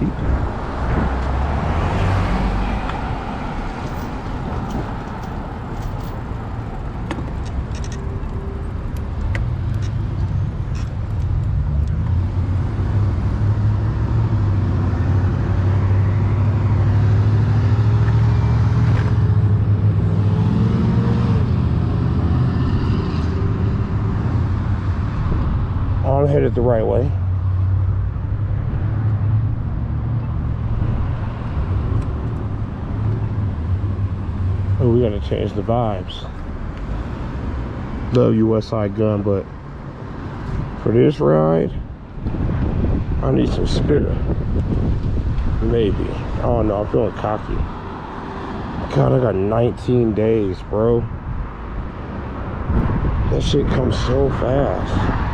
seat. I'm headed the right way. Oh, we gotta change the vibes. Love you, Westside Gun, but for this ride, I need some spirit. Maybe. I don't know, I'm feeling cocky. God, I got 19 days, bro. That shit comes so fast.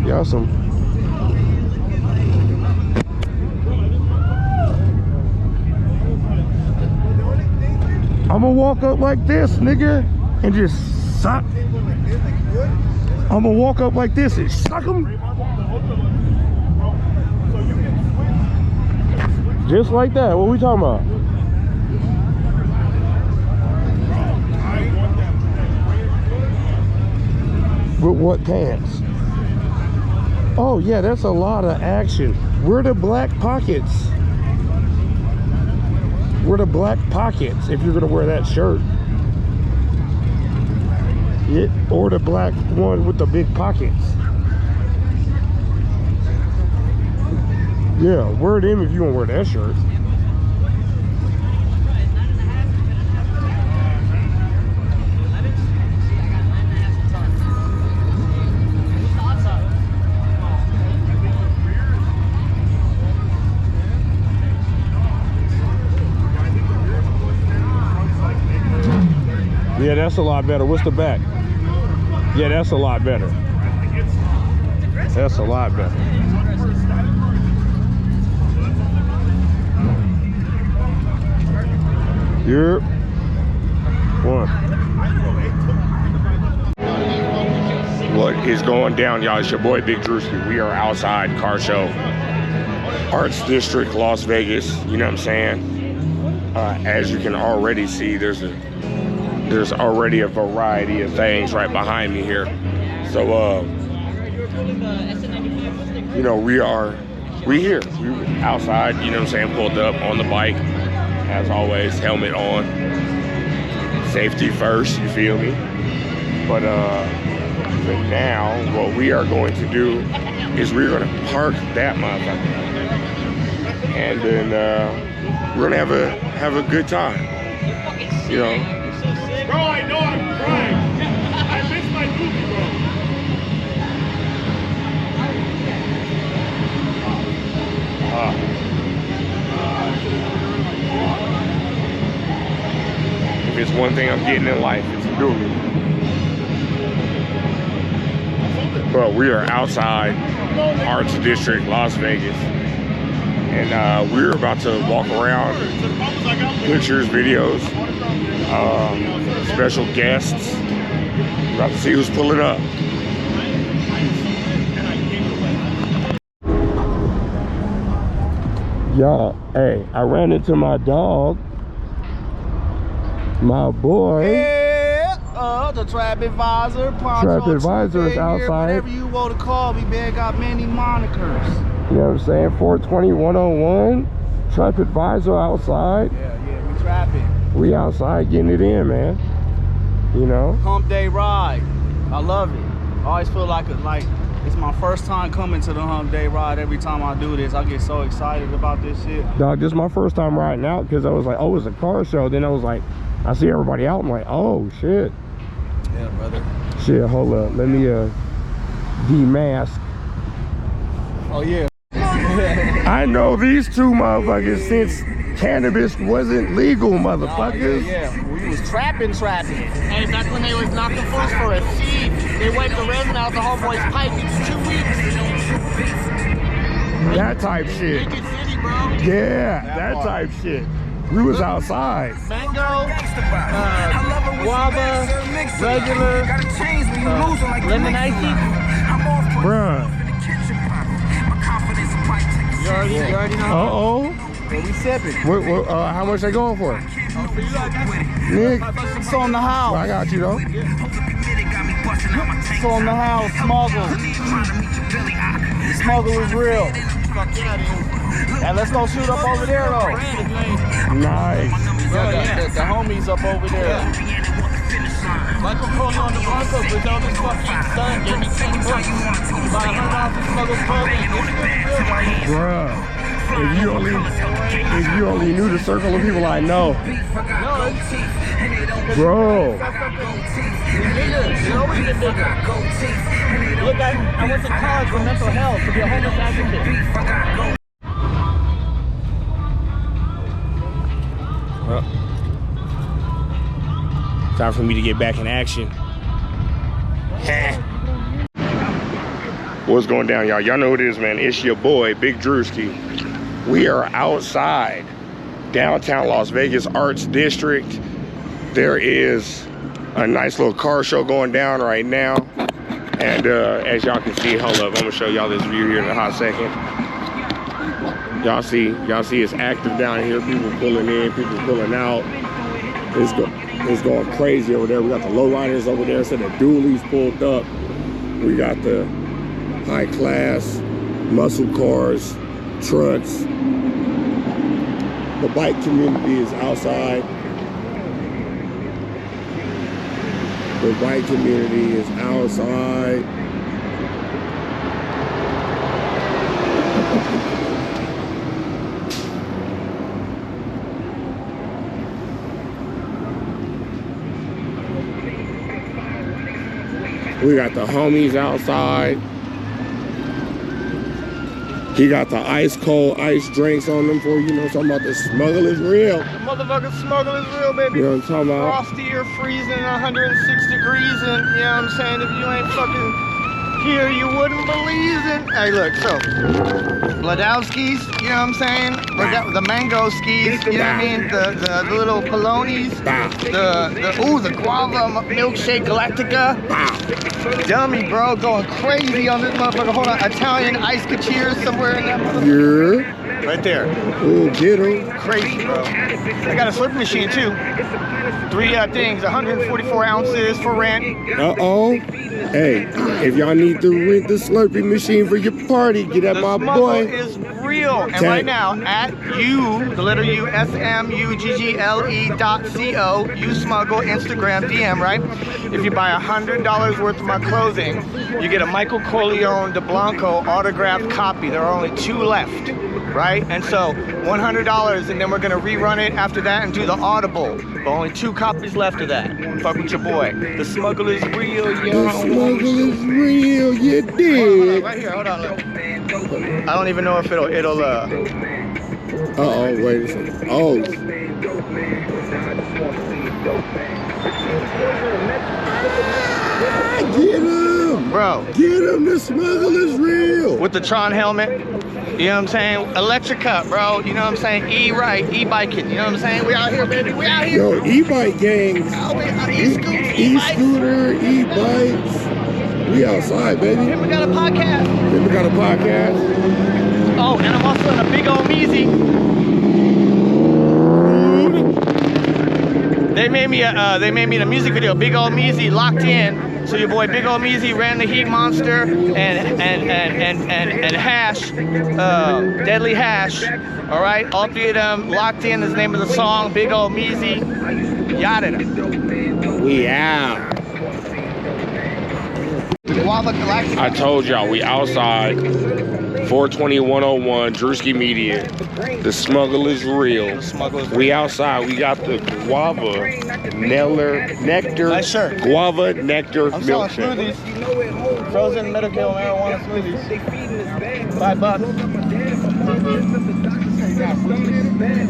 Y'all some. I'ma walk up like this, nigga, and just suck. I'ma walk up like this and suck them. Just like that. What we talking about? With what pants? Oh yeah, that's a lot of action. Where the black pockets? Where the black pockets if you're gonna wear that shirt? Or the black one with the big pockets. Yeah, wear them if you want to wear that shirt. Yeah, that's a lot better. What's the back? Yeah, that's a lot better. That's a lot better. Yep. One. What is going down, y'all? It's your boy Big Drewski. We are outside car show, Arts District, Las Vegas. You know what I'm saying? As you can already see, there's already a variety of things right behind me here. So, you know, we here. We outside, you know what I'm saying, pulled up on the bike. As always, helmet on. Safety first, you feel me? But now, what we are going to do is we're going to park that motherfucker. And then we're going to have a good time. You know? Bro, I know I'm crying. I missed my movie, bro. If it's one thing I'm getting in life, it's a movie. But we are outside Arts District, Las Vegas. And we're about to walk around, pictures, videos, special guests. About to see who's pulling up. Y'all, hey, I ran into my dog, my boy. Yeah, the Trap Advisor. Trap Advisor is outside. Whatever you want to call me, man. Got many monikers. You know what I'm saying? 420 101. Trap Advisor outside. Yeah, we trapping. We outside getting it in, man. You know? Hump Day ride. I love it. I always feel like it's my first time coming to the Hump Day ride. Every time I do this, I get so excited about this shit. Dog, this is my first time riding out because I was like, oh, it's a car show. Then I was like, I see everybody out. I'm like, oh, shit. Yeah, brother. Shit, hold up. Let me demask. Oh, yeah. I know these two motherfuckers since cannabis wasn't legal, motherfuckers. Yeah, we was trapping. Hey, back when they was knocking phosphorus, see, they wiped the resin out the homeboy's pipe in 2 weeks. That type shit. Naked City, bro. Yeah, that type shit. We was outside. Mango, guava, regular, lemon icy. Bruh. You already know. Uh-oh. Yeah, we sipping. How much they going for? Nick, It's on the house. well, I got you though. It's on the house. Smuggle. The smuggle is real. And let's go shoot up over there though. Nice. Yeah, the homies up over there. Michael Corleone on the Bronco, but on his fucking son gave me 10 bucks. About $100 for smuggled clothing. Bruh. If you only knew the circle of people I know. Bro. It's always been bigger. Look, I went to college for mental health to be a homeless advocate. Time for me to get back in action. What's going down, y'all? Y'all know who it is, man. It's your boy, Big Drewski. We are outside downtown Las Vegas Arts District. There is a nice little car show going down right now. And as y'all can see, hold up, I'm gonna show y'all this view here in a hot second. Y'all see it's active down here. People pulling in, people pulling out. It's going crazy over there. We got the lowriders over there. So the dualies pulled up. We got the high class muscle cars, trucks. The bike community is outside. The bike community is outside. We got the homies outside. He got the ice cold ice drinks on them for, you know, talking about the smuggle is real. The motherfucking smuggle is real, baby. You know what I'm talking about? Frosty or freezing 106 degrees, and you know what I'm saying? If you ain't fucking here, you wouldn't believe it. Hey, look, so Bladowski's, you know what I'm saying? The mango skis, you know what I mean? The little polonies, the guava milkshake Galactica. Dummy, bro, going crazy on this motherfucker. Hold on, Italian ice cacheers somewhere in that motherfucker. Yeah. Right there. Oh, get him. Crazy, bro. I got a slurping machine too. 3 things, 144 ounces for rent. Uh-oh. Hey, if y'all need to rent the Slurpee machine for your party, get at my boy. Is real. And right now, at U, the letter U, SMUGGLE.co, you smuggle Instagram DM, right? If you buy $100 worth of my clothing, you get a Michael Corleone de Blanco autographed copy. There are only 2 left, right? And so $100, and then we're gonna rerun it after that and do the Audible. But only 2 copies left of that. Fuck with your boy. The smuggle is real, yo. The smuggle is real, you Hold on, dig? right here, hold on, look. I don't even know if it'll Uh-oh, wait a second. Oh. Get him! bro. Get him, the smuggle is real! With the Tron helmet, you know what I'm saying? Electric Cup, bro. You know what I'm saying? E-right, e-biking. You know what I'm saying? We out here, baby. We out here. Yo, e-bike gangs. Oh, we out here. E-scooter, e-bikes. We outside, baby. Here we got a podcast. Then we got a podcast. Oh, and I'm also in a big old Meezy. They made me a music video, Big Ol' Meezy, Locked In. So your boy Big Ol' Meezy ran the Heat Monster and Hash, Deadly Hash. All right, all 3 of them. Locked In is the name of the song. Big Ol' Meezy, yada. We out. Guava Galactic. I told y'all, we outside. 420-101, Drewski Media. The smuggle is real. We outside. We got the guava nectar. Nice shirt. Guava nectar I'm selling milkshake. smoothies. Frozen medical marijuana smoothies. $5.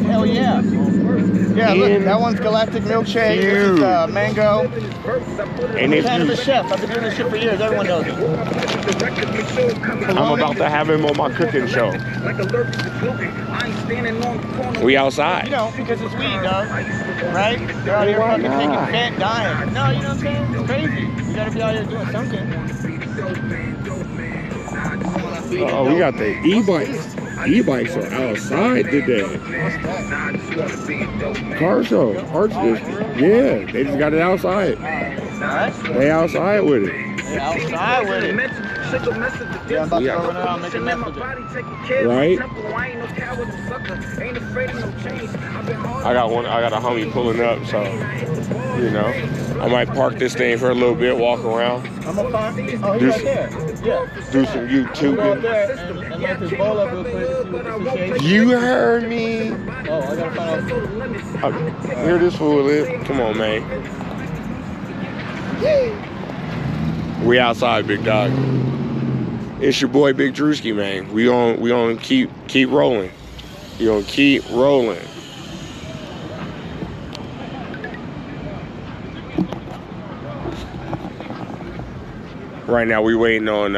Hell yeah. Yeah, look, that one's Galactic Milkshake. This is mango. And if Cannabis you, chef. I've been doing this shit for years. Everyone knows it. I'm about to have him on my cooking show. We outside. You know, because it's weed, dog. Right? They're out here fucking taking fat, dying. No, you know what I'm saying? It's crazy. You gotta be out here doing something. Oh, we got the e-bikes. E-bikes are outside today. Car show, Arts District. Yeah, they just got it outside. They outside with it. They outside with it. Yeah, I'm about to go run around making mess of it. Right? I got a homie pulling up, so you know, I might park this thing for a little bit, walk around. I'm gonna park. Oh, he's right there. Yeah. Do some Go up YouTubing. there and lift his bowl up real quick. See what this is shaking. You heard me. Oh, I gotta find out. Here this fool is. Come on, man. We outside, big dog. It's your boy Big Drewski, man. We gonna keep rolling. We gonna keep rolling. Right now we waiting on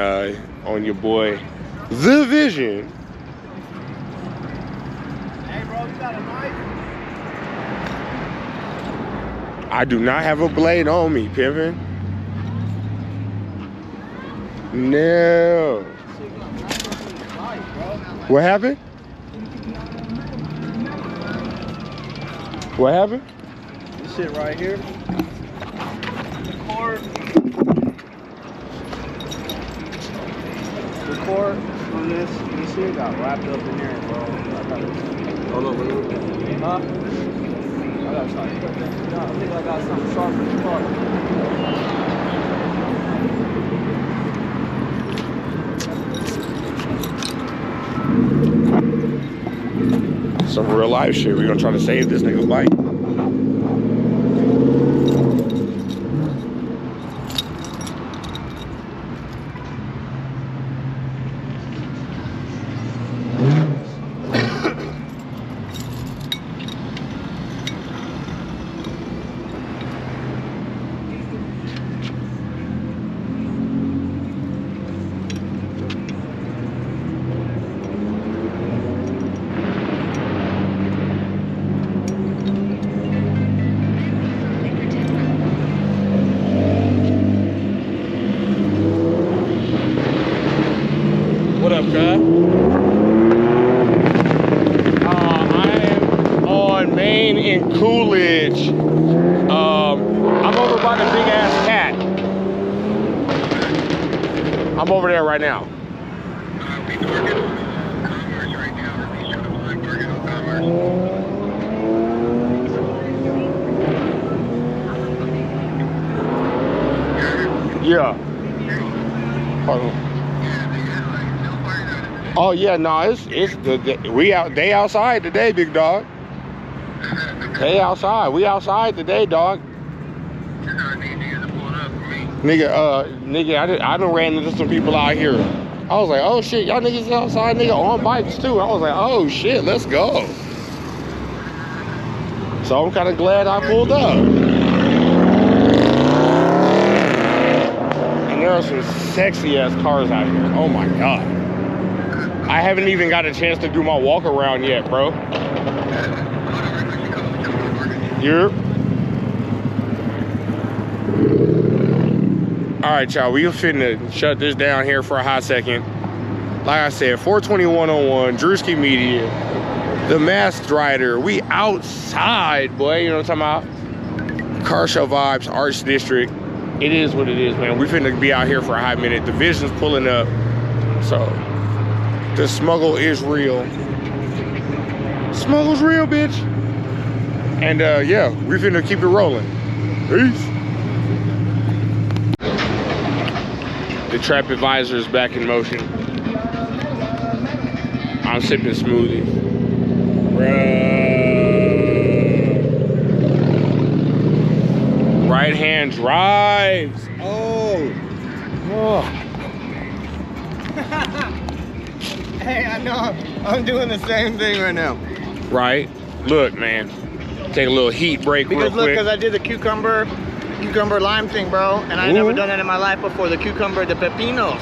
your boy, The Vision. Hey, bro, you got a knife? I do not have a blade on me, Pippin. No. What happened? What happened? This shit right here. Record on this. This shit got wrapped up in here, bro. I gotta hold up a little bit. Huh? I gotta try to cut that shit out. I think I got something sharp in the car. Some real life shit. We're gonna try to save this nigga bike. What up, cuz? I am on Main and Coolidge. I'm over by the big ass cat. I'm over there right now. We working on Commerce right now. We should have working on Commerce. Yeah. Hold on. Oh yeah, no, it's they outside today, big dog. They outside. We outside today, dog. Nigga, I done ran into some people out here. I was like, oh shit, y'all niggas outside, nigga, on bikes too. I was like, oh shit, let's go. So I'm kind of glad I pulled up. And there are some sexy ass cars out here. Oh my god. I haven't even got a chance to do my walk around yet, bro. Yep. All right, y'all, we finna shut this down here for a hot second. Like I said, 42101, Drewski Media, The Masked Rider. We outside, boy, you know what I'm talking about? Car show vibes, Arts District. It is what it is, man. We finna be out here for a hot minute. The Vision's pulling up, so. The smuggle is real. Smuggle's real, bitch. And yeah, we finna keep it rolling. Peace. The Trap Advisor is back in motion. I'm sipping smoothie. Right hand drives. Oh. Hey, I know I'm doing the same thing right now. Right. Look, man. Take a little heat break real Because look, quick. because I did the cucumber lime thing, bro, and I never done it in my life before. The cucumber, the pepinos.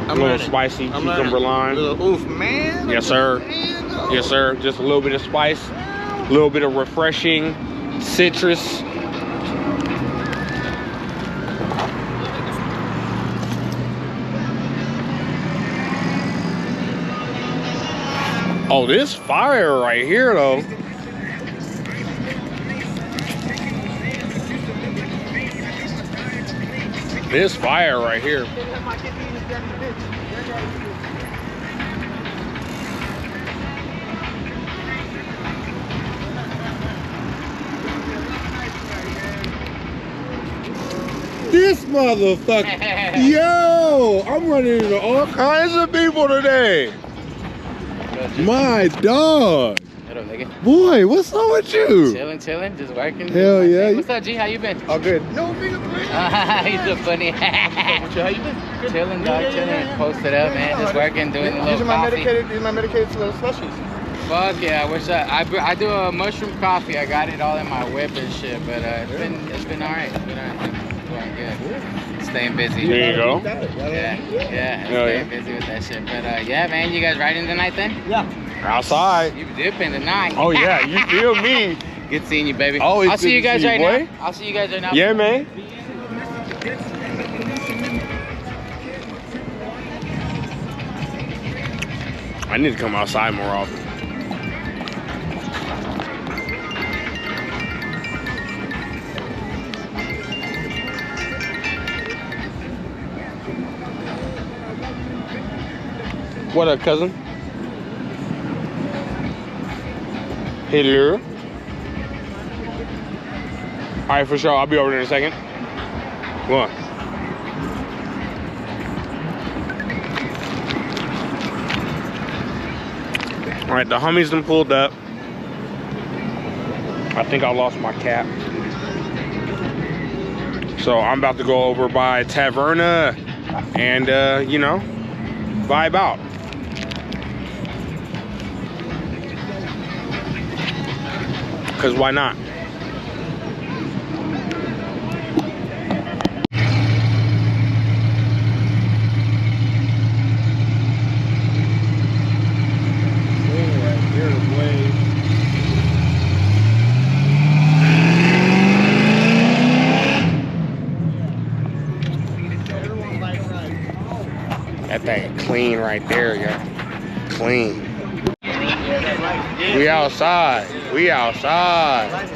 A little spicy cucumber lime. Oof, man. Yes, sir. Yes, sir. Just a little bit of spice, a little bit of refreshing citrus. Oh, this fire right here, though. This fire right here. This motherfucker. Yo, I'm running into all kinds of people today. My dog. Hello, nigga. Boy, what's up with you? Chilling, just working. Hell yeah. What's up, G? How you been? All good. No big He's so funny. How you been? Chilling, dog, chilling. Posted up, man. Just working, doing a little These are my coffee. medicated little slushies. Fuck yeah, I wish I do a mushroom coffee. I got it all in my whip and shit, but it's been alright. going good. Staying busy. There you go. Yeah, Oh, staying busy with that shit. But yeah, man, you guys riding tonight then? Outside. You dipping tonight. Oh yeah, you feel me? Good seeing you, baby. Always I'll see good you to guys see you, right boy. now. I'll see you guys right now. Yeah, man. I need to come outside more often. What up, cousin? Hello. All right, for sure. I'll be over there in a second. What? All right, the homies done pulled up. I think I lost my cap. So I'm about to go over by Taverna and, you know, vibe out. Because why not? That thing clean right there, yo. Clean. We outside. We outside.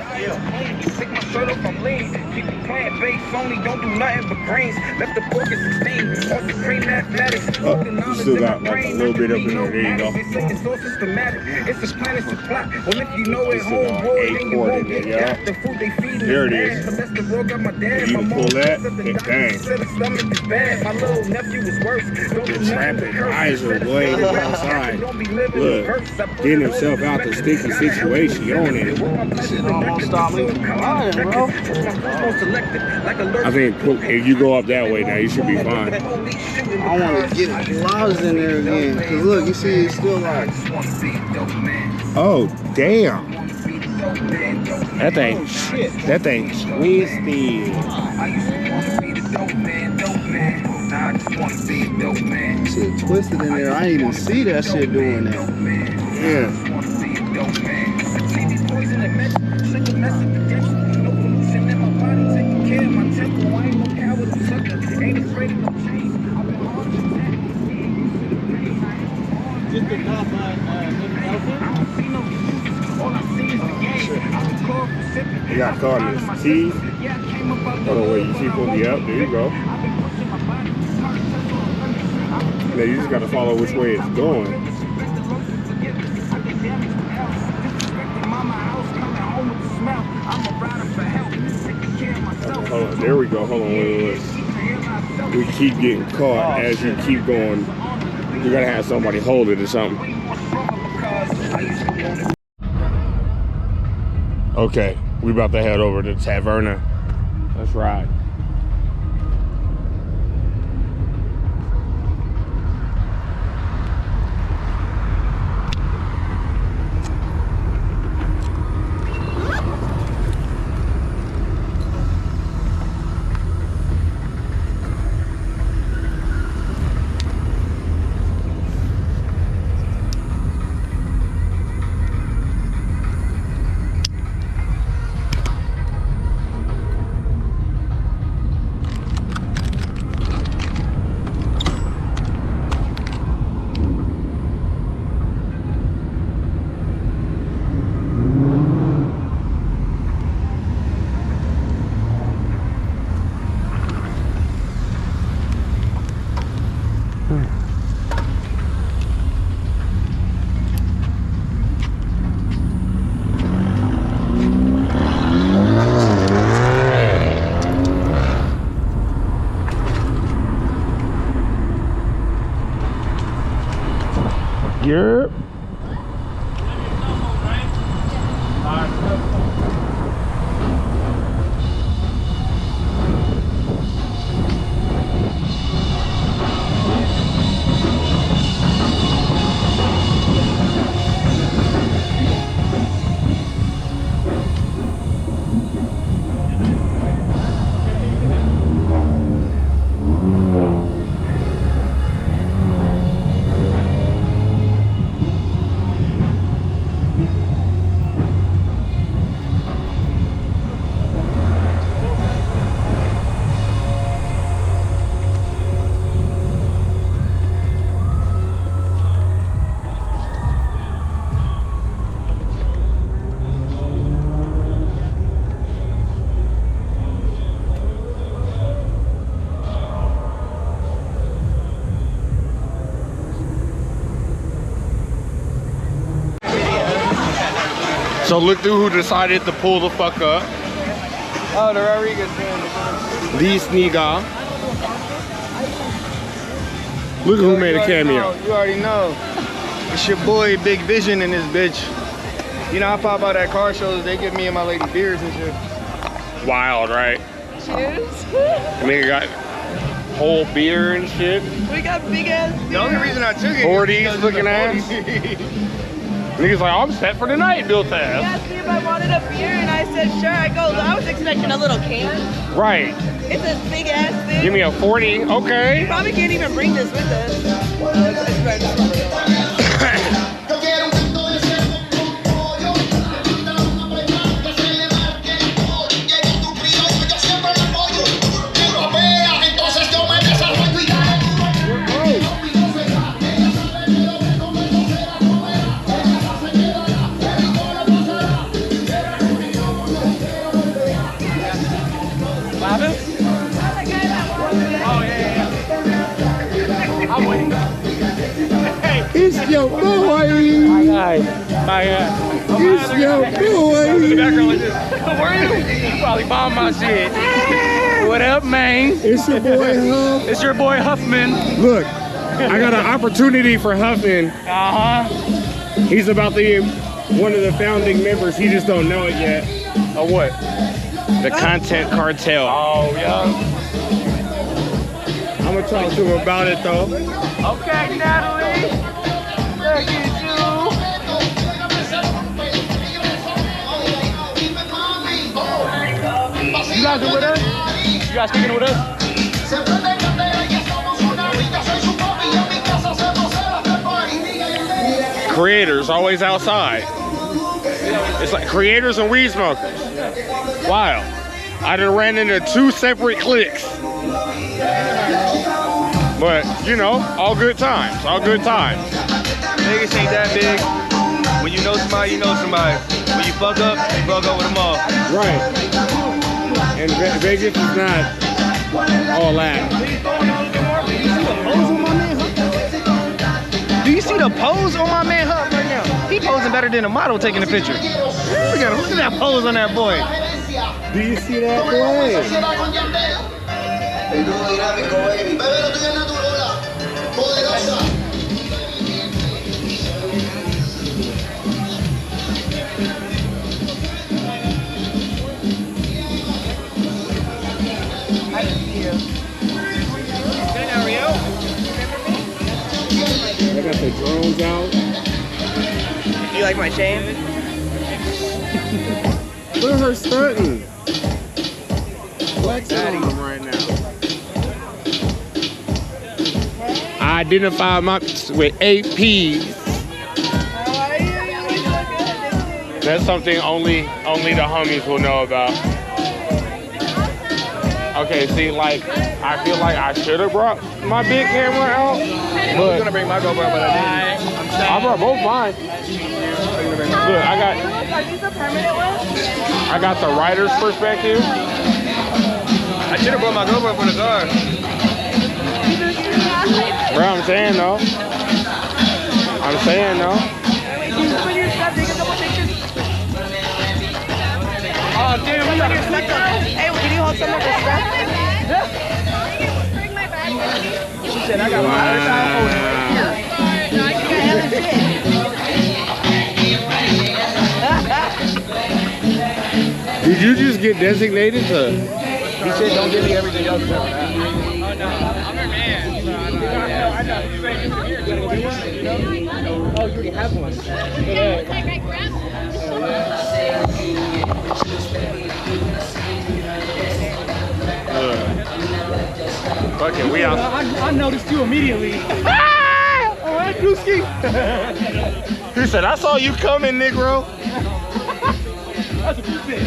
Take my shirt off, I'm lean. Keep it plant based, only don't do nothing but greens. Left the book at 16. Off the cream athletics. Oh, you still got like a little bit up in there. There you go. It's so systematic. It's a plan, it's a plot. Well, if you know it, Still got homeboy, a then you quart won't in there, get yeah. capped. The food they feed There it bad. is. But that's the road, got my dad. You My can mom pull that. said the Hey, doctor dang. said the stomach is bad. My little nephew was worse. Don't do Just nothing trapping but curse. Kaiser, boy, he outside. Don't be living Look, in verse. I put getting it himself out the sticky situation. You on it. Shit almost stopped me from riding, bro. I think if you go up that way now, you should be fine. I want to get gloves in there again. Cause look, you see, it's still like. Oh, damn. That thing's twisted. Shit twisted in there. I didn't even see that shit doing that. Yeah. You got caught in his teeth. Hold on, wait, you see pull me up. There you go. Now you just gotta follow which way it's going. Hold on, there we go. Hold on, wait. We keep getting caught as you keep going. You gotta have somebody hold it or something. Okay, we about to head over to Taverna. Let's ride. So look through who decided to pull the fuck up. Oh, the Rodriguez man. These nigga. Look who made a cameo. You already know. It's your boy Big Vision in this bitch. You know, I pop out at car shows, they give me and my lady beers and shit. Wild, right? Cheers. Nigga got whole beer and shit. We got big ass beer. The only reason I took it 40s looking ass. Nigga's like, I'm set for the night, Bill He Tab. asked me if I wanted a beer and I said sure. I was expecting a little can. Right. It's a big ass thing. Give me a 40. Okay. We probably can't even bring this with us. It's your boy. It's your boy. Where are you? You probably bombed my shit. What up, man? It's your boy Huff. It's your boy Huffman. Look, I got an opportunity for Huffman. He's about to be one of the founding members. He just don't know it yet. Or what? The Content Cartel. Oh, yeah. I'm gonna talk to him about it though. Okay, Natalie. Look at you. You guys are with us? You guys kicking with us? Creators always outside. It's like creators and weed smokers. Wow. I done ran into 2 separate cliques. But, you know, all good times. All good times. Vegas ain't that big. When you know somebody, you know somebody. When you fuck up with them all. Right. And Vegas is not all that. Do you see the pose on my man Huff right now? He posing better than a model taking a picture. Look at him. Look at that pose on that boy. Do you see that play? I got the drones out. You like my chain? Look at her stunting. Flexing on them right now. I identify my with 8 P's. That's something only the homies will know about. Okay, see, like, I feel like I should have brought my big camera out, I was but gonna bring my GoPro, but I didn't. I brought both mine. Look, Are these the permanent ones? I got the writer's perspective. I should have brought my GoPro for the car. Bro, I'm saying though. I'm saying though. Oh, damn, we got your stuff. Hey, can you hold some of this stuff? She said, I got my Did you just get designated to? He said, don't give me everything else. Oh, no. I'm your man. I know. Oh, you already have one. Okay, we out. I noticed you immediately. Alright, Drewski. He said, I saw you coming, Negro. That's a good thing.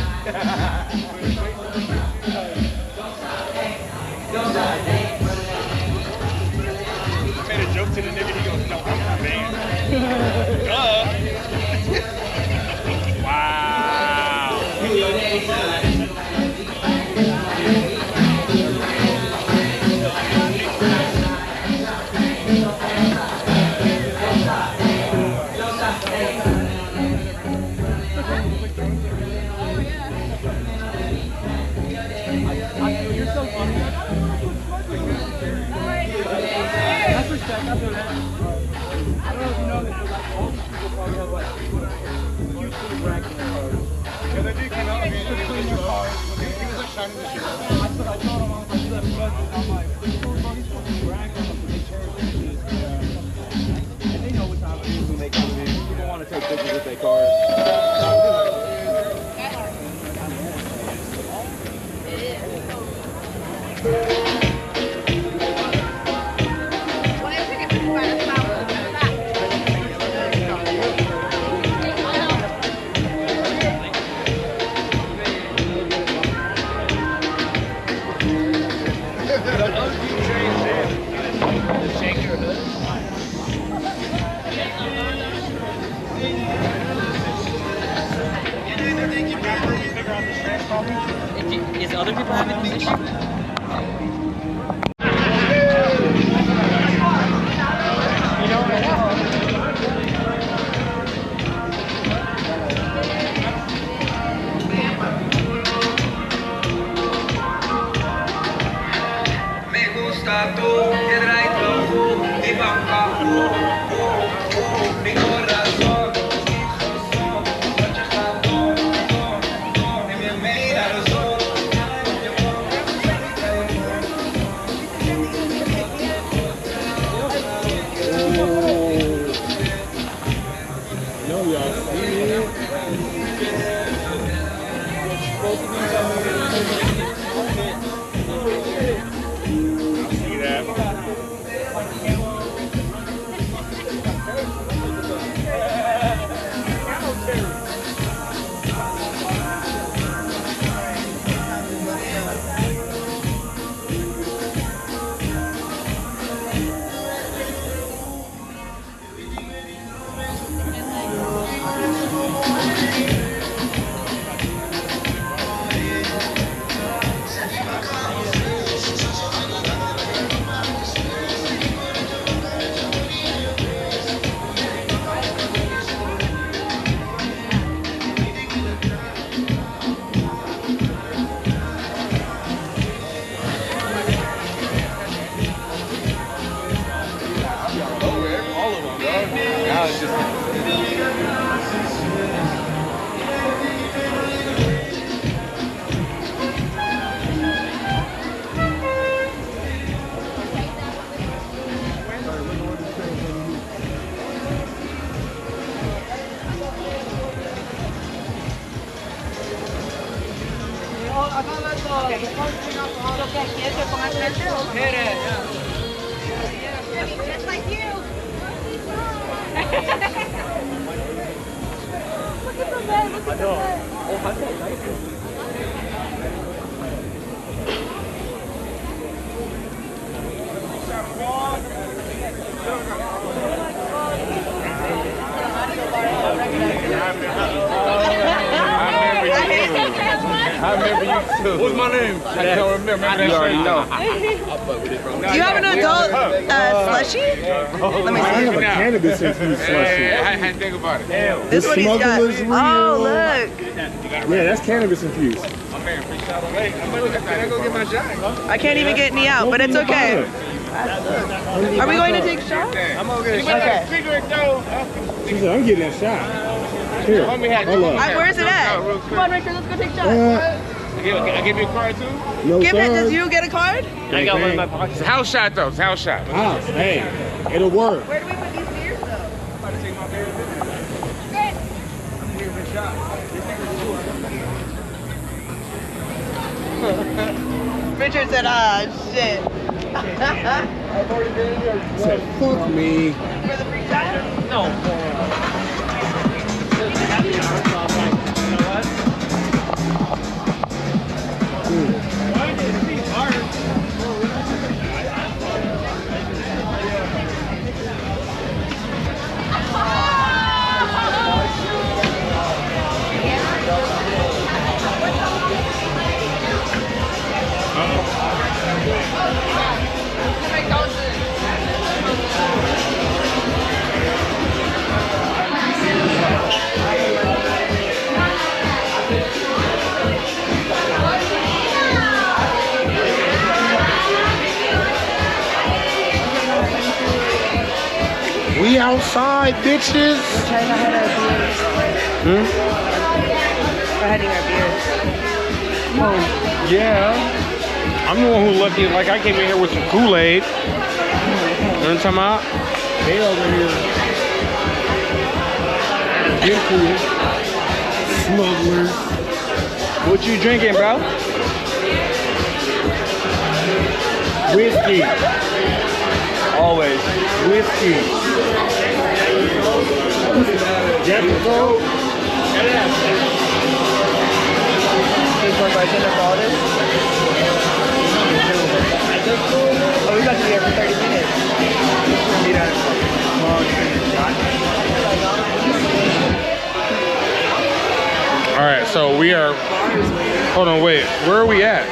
I made a joke to the nigga, he goes, no, I'm not man. Wow. You're so funny. That's respect. I feel that. I don't know if you know this, but like all these people probably have like huge little brackets in their cars. Yeah, they did come out and clean their cars. He was like shining the shit out. I told him, I was like, you left me budget. I'm like, bro, he's fucking bragging on they charge this. And they know what time it is when they come in. People want to take pictures with their cars. Is other people having this issue? Me gusta tu piedra y flow, mi papá, mi corazón, noche jabón, y me mira los ojos. Just like you. Look at the bed. Look at the bed. I remember you too. What's my name? I don't remember. You already know. Do you have an adult slushie? Let me I see. have a cannabis infused slushy. I had to think about it. This The one he's got. smuggler's real. Oh, look. Yeah, that's cannabis infused. I'm man, free shot on me. I'm gonna go get my shot. I can't even get any out, but it's okay. Are we going to take shots? I'm gonna get a shot. Okay. Cigarette though. She said, I'm getting that shot. Here, hold up. Where's it at? Come on, Richard, let's go take shots. I give you a card too? No, Give it. sir. Does you get a card? I got one in my pocket. It's a house shot though. It's a house shot. House, hey, it'll work. Where do we put these beers, though? I'm about to take my beer. Richard said, ah, shit. Said, fuck me. For the free shot? No. We outside, bitches. We're trying to hide our beers. We're hiding our beers. Oh, yeah. I'm the one who lucky. Like, I came in here with some Kool-Aid. You know what I'm talking about? They over here. Get cool. Smugglers. What you drinking, bro? Whiskey. Always. Whiskey. Jessica. These ones are dinner for all this. Oh, we got to be here for 30 minutes. All right, so we are. Hold on, wait. Where are we at?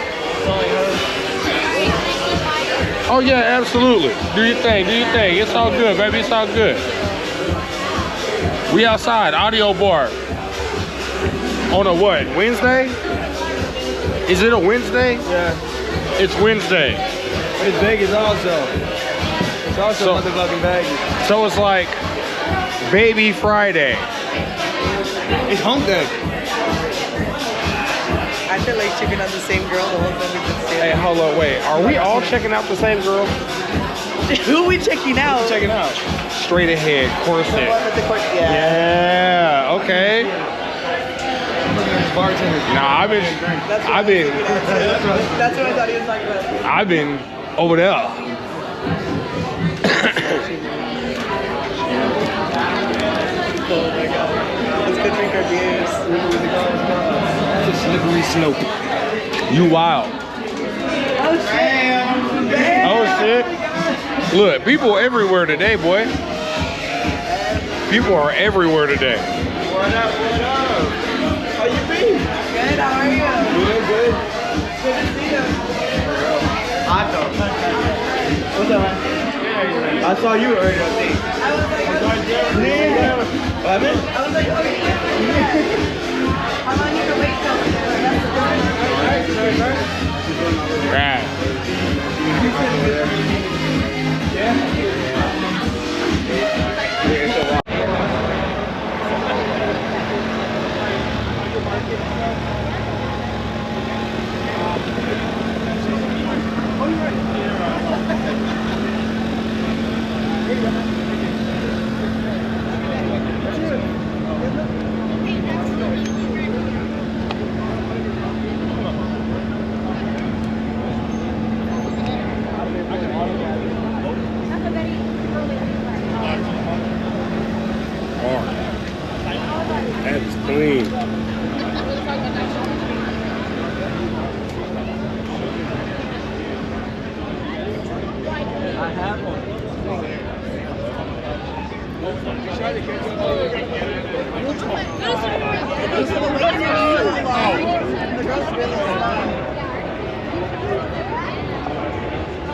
Oh yeah, absolutely. Do your thing. Do your thing. It's all good, baby. It's all good. We outside. Audio bar. On a what? Wednesday? Is it a Wednesday? Yeah. It's Wednesday. It's Vegas also. It's also motherfucking Vegas. So it's like Baby Friday. It's hump day. I feel like checking out the same girl the whole time we've been Hey, standing. hold up, wait. Are we all checking out the same girl? Who are we checking out? Checking out. Straight ahead, corset. Yeah. Yeah, okay. Bartender. Nah, I've been That's what I thought he was talking about. I've been over there. Oh my god. Let's go drink our beers. Slippery slope. You wild. Oh shit. Oh shit. Look, people everywhere today, boy. People are everywhere today. What up? What up? How you been? Good, how are you? Good, good. Good to see you. Otto. What's up, man? I saw you earlier, I think. I was like, What happened? I was like, okay. How long you gonna wait till? Right. That's clean.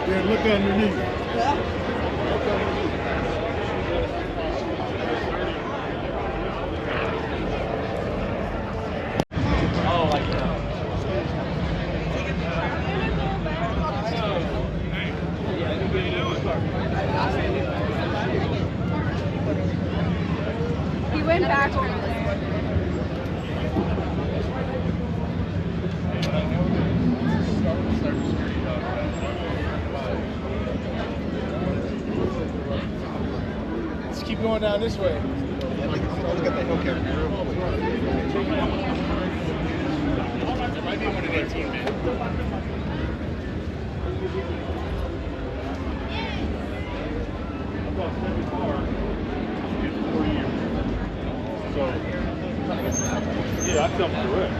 Yeah, look underneath. He went back over there. Let's keep going down this way. Might be one of 18, man. I've lost every car in 4 years. So, yeah, I felt correct.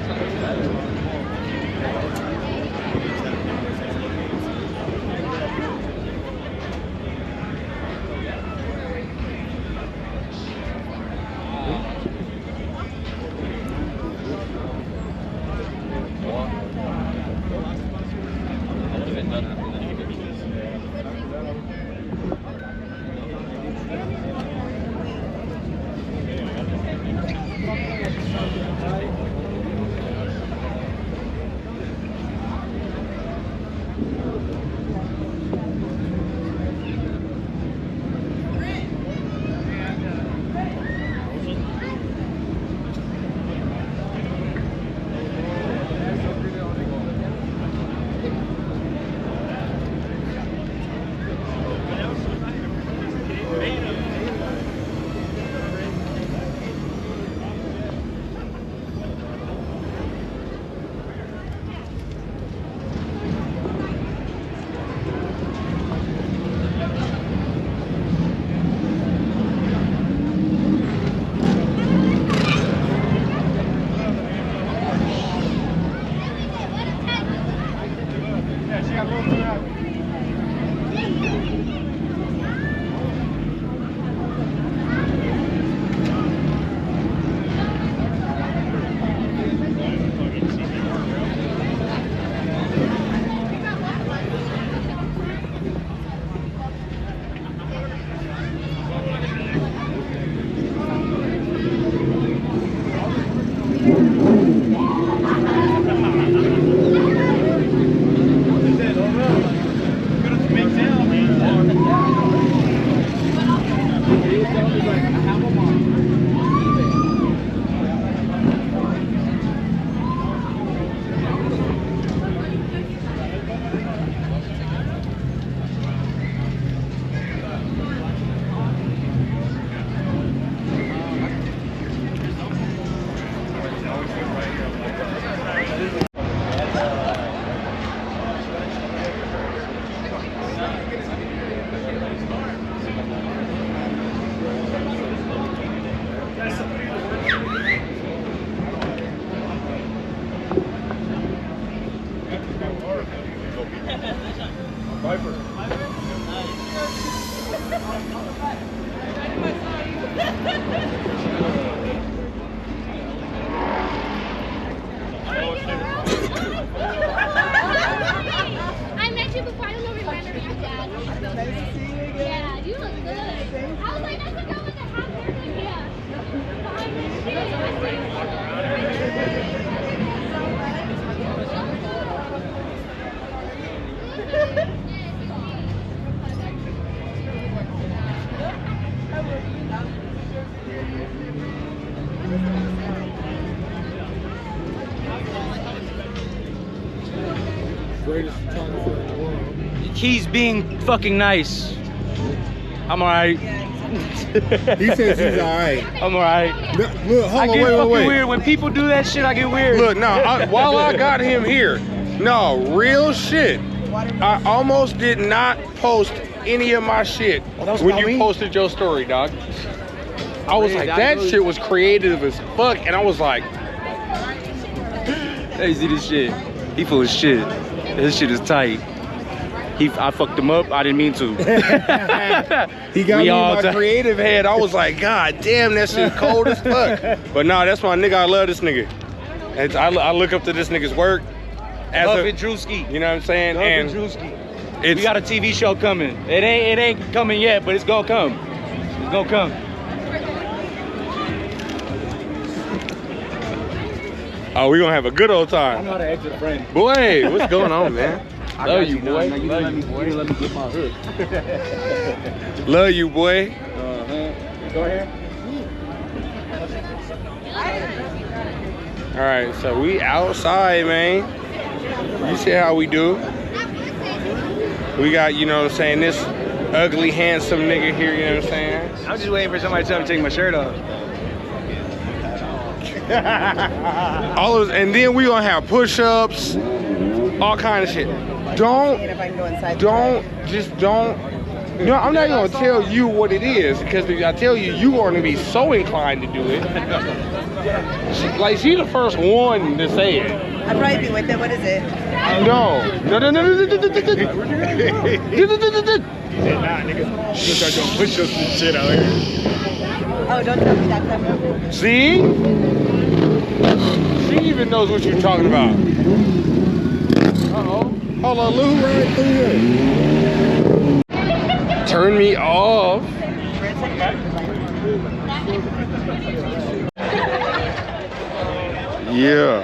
I met you before. I don't know if you remember me. I'm Dad. Yeah, you look good. I was like, that's the girl with the half hair. Yeah. Behind this shit. Greatest photographer in the world. He's being fucking nice. I'm alright. He says he's alright. I'm alright. Look, hold I on, get wait, fucking wait. weird. When people do that shit, I get weird. Look, no, while I got him here, no, real shit. I almost did not post any of my shit when you posted your story, dog. I was like, that shit was creative as fuck, and I was like, Hey, see this shit? He full of shit. This shit is tight. I fucked him up. I didn't mean to. he got me in my creative head. I was like, God damn, that shit cold as fuck. But nah, that's my nigga. I love this nigga. And I look up to this nigga's work. Love it, Drewski. You know what I'm saying? Love And it, Drewski. We got a TV show coming. It ain't coming yet, but it's gonna come. It's gonna come. Oh, we gonna have a good old time. I'm not an exit friend. Boy, what's going on, man? Love you, boy. You let me get my hook. Love you, boy. Go ahead. All right, so we outside, man. You see how we do? We got, you know what I'm saying, this ugly, handsome nigga here, you know what I'm saying? I'm just waiting for somebody to tell me to take my shirt off. And then we gonna have push-ups, all kind of shit. Don't. You know, I'm not gonna tell you what it is, because if I tell you, you are gonna be so inclined to do it. She's the first one to say it. I'd probably be with it. What is it? No. He said, nah, nigga. You start doing push-ups and shit out here. Oh, don't tell me that time. See? She even knows what you're talking about. Uh-oh. Hold on, Lou, right through here. Turn me off. Yeah.